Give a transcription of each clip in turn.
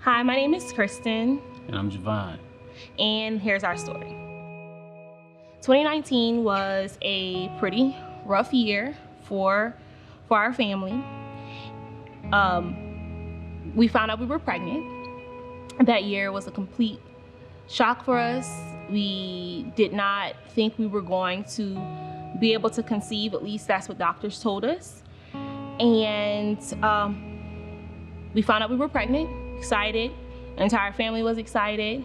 Hi, my name is Kristen. And I'm Javon. And here's our story. 2019 was a pretty rough year for our family. We found out we were pregnant. That year was a complete shock for us. We did not think we were going to be able to conceive, at least that's what doctors told us. And we found out we were pregnant, excited. The entire family was excited.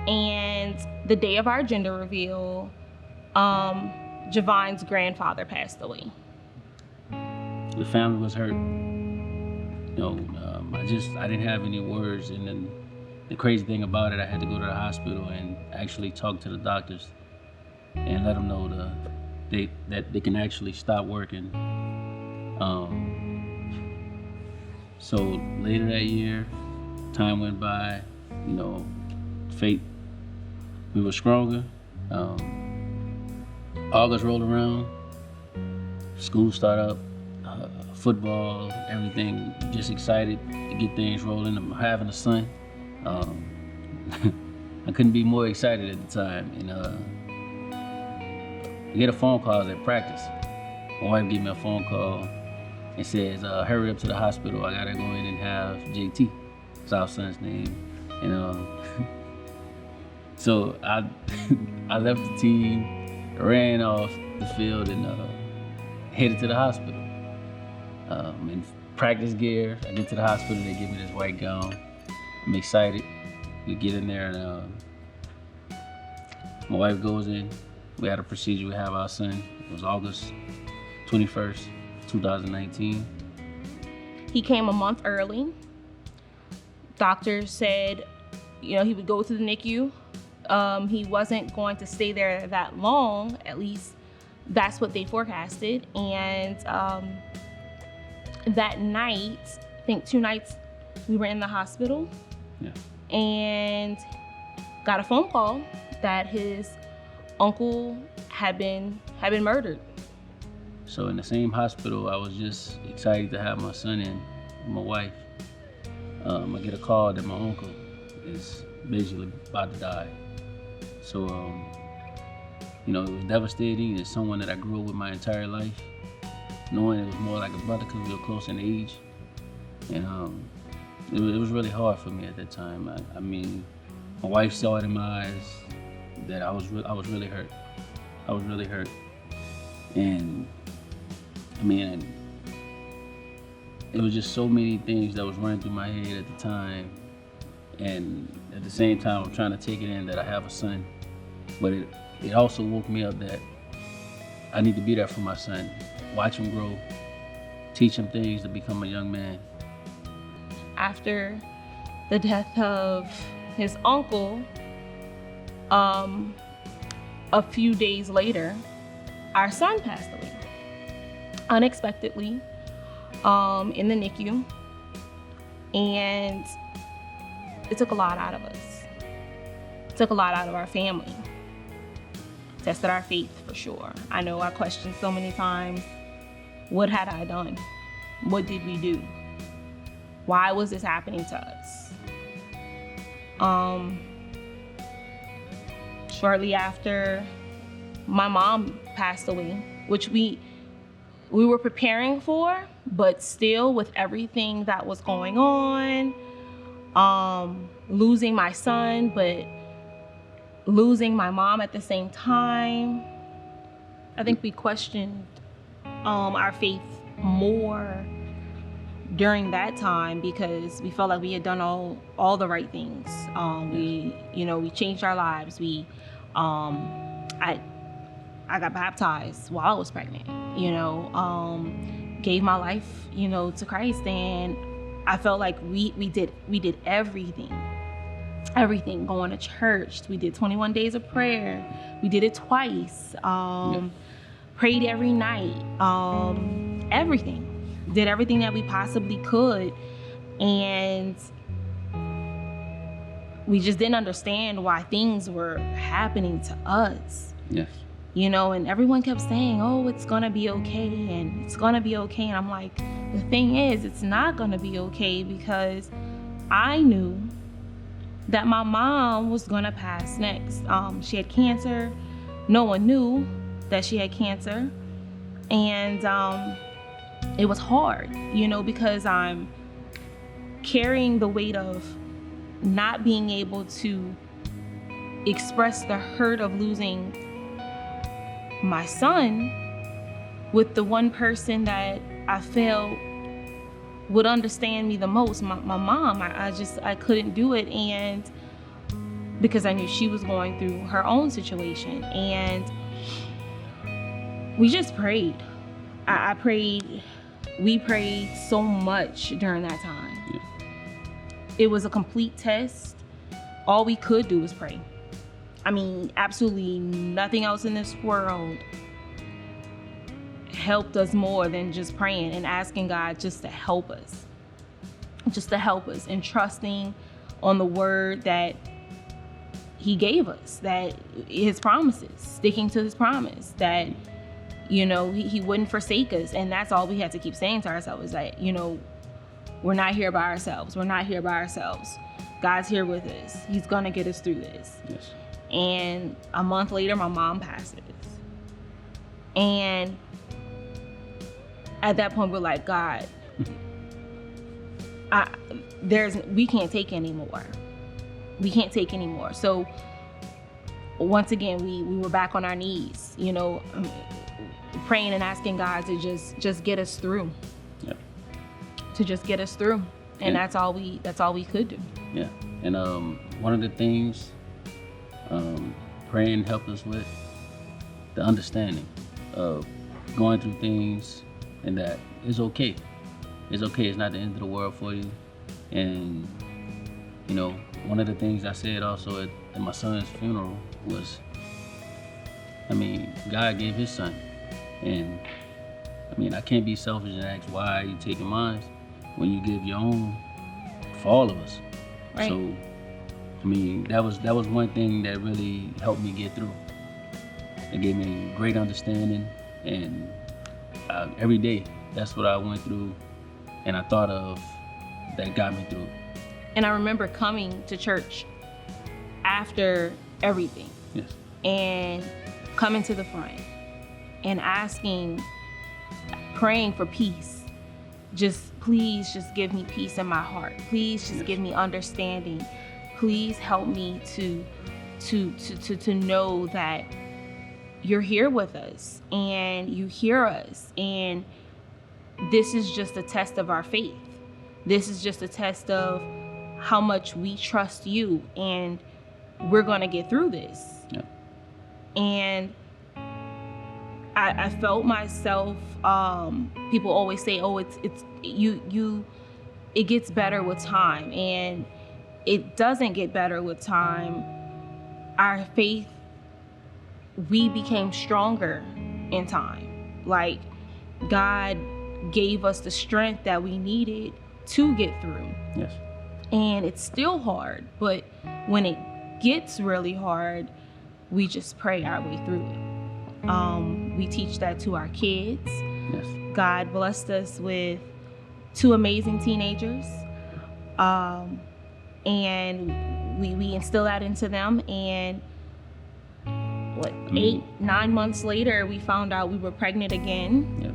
And the day of our gender reveal, Javon's grandfather passed away. The family was hurt. I didn't have any words, and then the crazy thing about it, I had to go to the hospital and actually talk to the doctors and let them know that they can actually stop working. So later that year, time went by, fate, we were stronger. August rolled around, school started up, football, everything, just excited to get things rolling. I'm having a son. I couldn't be more excited at the time. And I get a phone call. I was at practice. My wife gave me a phone call and says, hurry up to the hospital. I gotta go in and have JT. It's our son's name. And so I left the team, ran off the field, and headed to the hospital. In practice gear, I get to the hospital, they give me this white gown. I'm excited. We get in there, and my wife goes in. We had a procedure, we have our son. It was August 21st, 2019. He came a month early. Doctors said, he would go to the NICU. He wasn't going to stay there that long, at least that's what they forecasted. And that night, I think 2 nights, we were in the hospital. Yeah. And got a phone call that his uncle had been murdered. So in the same hospital, I was just excited to have my son in with my wife. I get a call that my uncle is basically about to die. So, it was devastating. It's someone that I grew up with my entire life, knowing it was more like a brother because we were close in age. And it was really hard for me at that time. I mean, my wife saw it in my eyes that I was really hurt. I was really hurt. And I mean, it was just so many things that was running through my head at the time. And at the same time, I'm trying to take it in that I have a son. But it also woke me up that I need to be there for my son, watch him grow, teach him things to become a young man. After the death of his uncle, a few days later, our son passed away unexpectedly in the NICU, and it took a lot out of us. It took a lot out of our family. Tested our faith for sure. I know I questioned so many times, what had I done? What did we do? Why was this happening to us? Shortly after, my mom passed away, which we were preparing for, but still with everything that was going on, losing my son, but losing my mom at the same time, I think we questioned our faith more during that time because we felt like we had done all the right things. We changed our lives. I got baptized while I was pregnant, gave my life, to Christ, and I felt like we did everything, going to church. We did 21 days of prayer. We did it twice. Prayed every night. Everything. Did everything that we possibly could, and we just didn't understand why things were happening to us. Yes. And everyone kept saying, oh, it's gonna be okay, and it's gonna be okay. And I'm like, the thing is, it's not gonna be okay because I knew that my mom was gonna pass next. She had cancer. No one knew that she had cancer. And it was hard, because I'm carrying the weight of not being able to express the hurt of losing my son with the one person that I felt would understand me the most, my mom. I couldn't do it, and because I knew she was going through her own situation. And we just prayed. I prayed. We prayed so much during that time. Yeah. It was a complete test. All we could do was pray. I mean, absolutely nothing else in this world helped us more than just praying and asking God just to help us. And trusting on the word that he gave us, that his promises, sticking to his promise, that, he wouldn't forsake us. And that's all we had to keep saying to ourselves, is that, we're not here by ourselves. God's here with us. He's going to get us through this. Yes. And a month later, my mom passes. And at that point, we're like, God, we can't take anymore. So once again, we were back on our knees, praying and asking God to just get us through. Yep. To just get us through. And Yeah. that's all we could do. Yeah. And one of the things praying helped us with, the understanding of going through things, and that it's okay. It's okay. It's not the end of the world for you. And one of the things I said also at my son's funeral was, God gave his son, and I can't be selfish and ask, why are you taking mine when you give your own for all of us? Right. So that was one thing that really helped me get through. It gave me great understanding, and every day that's what I went through and I thought of that got me through. And I remember coming to church after everything. Yes. And coming to the front and praying for peace. Please give me peace in my heart. Please just give me understanding. Please help me to know that you're here with us and you hear us. And this is just a test of our faith. This is just a test of how much we trust you, and we're going to get through this. Yeah. And I felt myself, people always say, oh, it gets better with time, and it doesn't get better with time. Our faith, we became stronger in time. Like, God gave us the strength that we needed to get through. Yes. And it's still hard, but when it gets really hard, we just pray our way through it. We teach that to our kids. Yes. God blessed us with 2 amazing teenagers. And we instill that into them. And 8-9 months later, we found out we were pregnant again. Yep.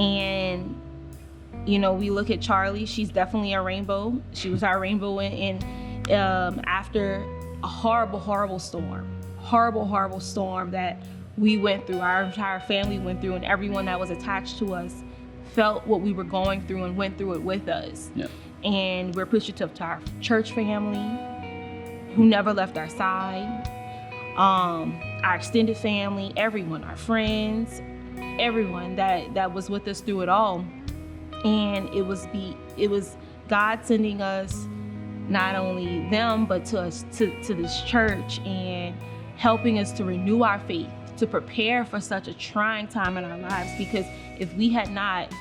And we look at Charlie. She's definitely a rainbow. She was our rainbow in after a horrible storm that we went through, our entire family went through, and everyone that was attached to us felt what we were going through and went through it with us. Yep. And we're appreciative to our church family who never left our side, our extended family, everyone, our friends, everyone that was with us through it all. And it was God sending us, not only them, but to us, to this church, and helping us to renew our faith, to prepare for such a trying time in our lives. Because if we had not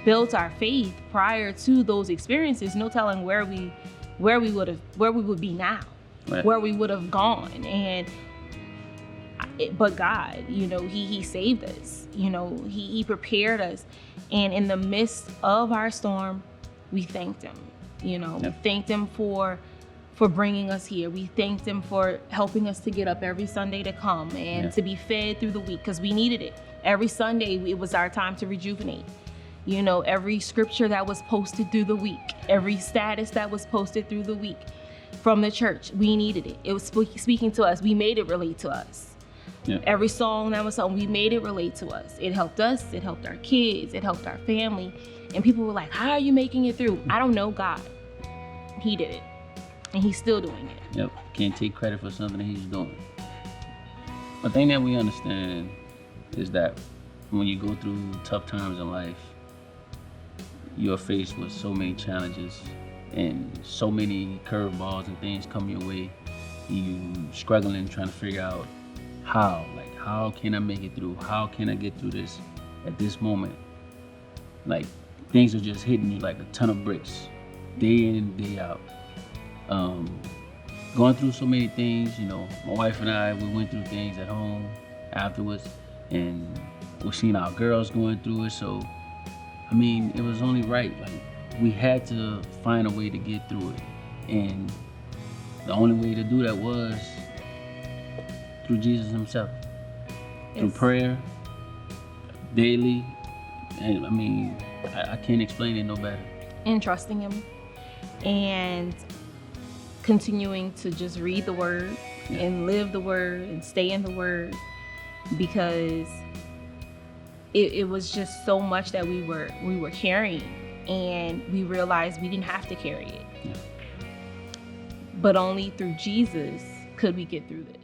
built our faith prior to those experiences, no telling where we would be now, right, where we would have gone. But God, he saved us. He prepared us. And in the midst of our storm, we thanked him. We Yep. thanked him for bringing us here. We thanked him for helping us to get up every Sunday to come and Yeah. to be fed through the week, because we needed it. Every Sunday, it was our time to rejuvenate. Every scripture that was posted through the week, every status that was posted through the week from the church, we needed it. It was speaking to us. We made it relate to us. Yeah. Every song that was sung, we made it relate to us. It helped us. It helped our kids. It helped our family. And people were like, how are you making it through? I don't know, God. He did it. And he's still doing it. Yep. Can't take credit for something that he's doing. The thing that we understand is that when you go through tough times in life, you're faced with so many challenges and so many curveballs and things come your way. You struggling, trying to figure out how can I make it through? How can I get through this at this moment? Like, things are just hitting you like a ton of bricks, day in and day out. Going through so many things, my wife and I, we went through things at home afterwards, and we seen our girls going through it. So, it was only right. Like, we had to find a way to get through it, and the only way to do that was through Jesus himself, through prayer, daily. And I can't explain it no better. And trusting him and continuing to just read the word and live the word and stay in the word, because it was just so much that we were carrying, and we realized we didn't have to carry it. Yeah. But only through Jesus could we get through this.